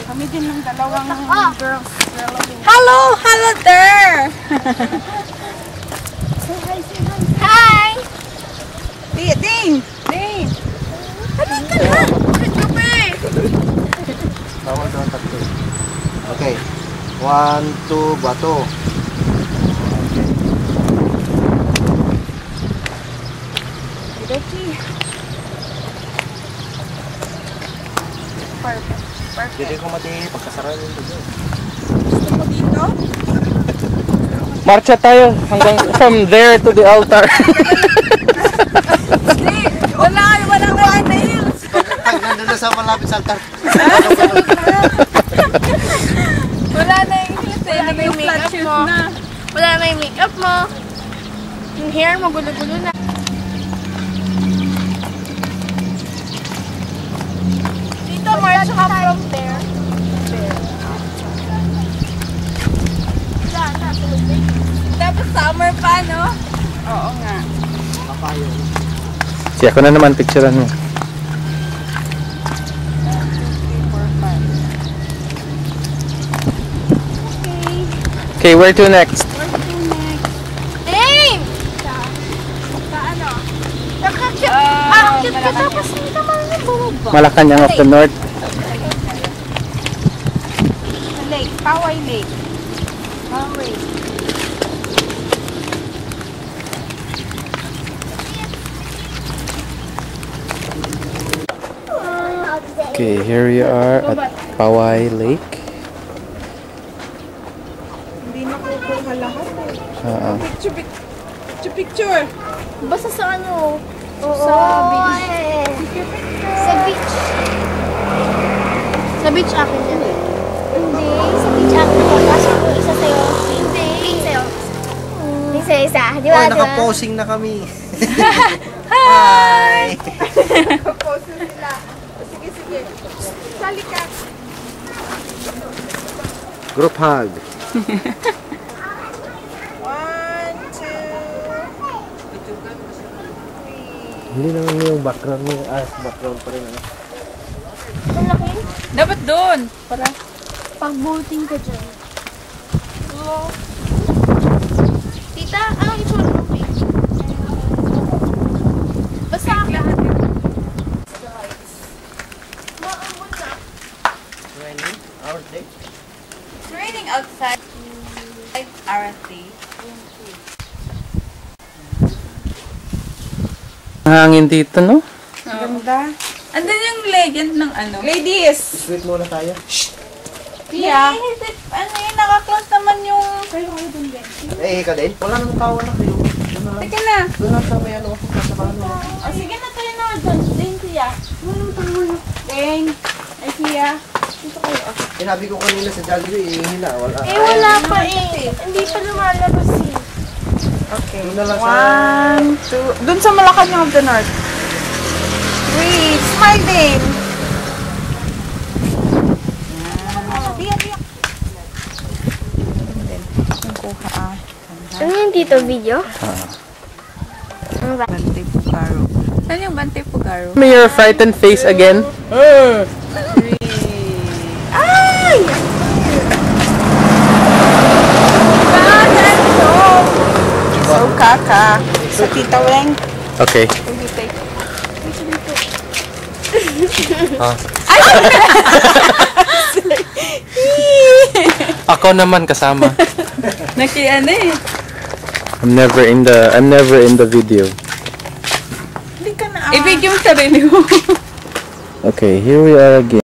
Kami din ng dalawang girls. Hello! Hello there! Say hi. Hi! Ding! Ding! Halika na! Tawag daw tatlo. Okay. 1, 2, bato. Okay. Perfect. Hindi ko mati pagkasaran yung dito. Gusto mo dito? Marcha tayo hanggang from there to the altar. Hindi! Walang nails! Nandun na sa malapit sa altar. Wala na yung heels eh. Wala na yung flat shoes na. Wala na yung makeup mo. Yung hair mo, gulo-gulo na. Dito, march ka from there. Dapat summer pa, no? Oo nga. Si ako na naman picturean mo. 1, 2, 3, 4, 5. Okay, where to next? Dane! Sa ano? Nakakit ka tapos hindi ka marunong bumaba. Malacanang of the North. Lake. Paway Lake. Paway. Okay, here we are at Paway Lake. Hindi nakukuha lahat eh. Picture. Basta sa ano? Sa beach. Sa beach. Sa beach akin yan. Hindi, sa beach akin yan. Kasi yung isa sa'yo. Hindi. Sa'yo. Hindi sa'yo isa. Di ba? Oh, naka-posing na kami. Hi! Pose sila. Sige. Sali ka. Group hug. 1, 2. Hindi naman yung background mo. Background pa rin. Ano? Ang laki. Dapat doon. Para. Pag-boating ka dyan. Oo. Tita, anong itsura ng page? Basta ang lahat yun. Maambon na. Our day. It's raining outside. Our day. Hangin dito, no? Ganda. Andun yung legend ng ano. Ladies! Sweet muna tayo. Yeah. Ano yun, naka-close naman yung... Eh, ka din? Wala namang kawa na kayo. Doon na lang. Sige na. Doon lang sa may ano. Sa ano. O sige na tayo na doon. Ding siya. Ding. Ay siya. Dito kayo. Okay. Sinabi ko kanina sa Jollibee, hina. Wala. Eh, wala pa eh. Hindi pa lumalabas eh. Okay. Doon na lang sa... 1, 2. Doon sa Malacanang of the North. Wait. Smile din. Ano yung dito video? Ano ba? Bante Pugaro. Saan yung Bante Pugaro? May your frightened face again. Ay! So, kaka. Sa Tita Weng. Okay. Will you take? Ako naman kasama. Nakiano eh. I'm never in the video. Hindi ka na. I-video mo sarili mo. Okay, here we are again.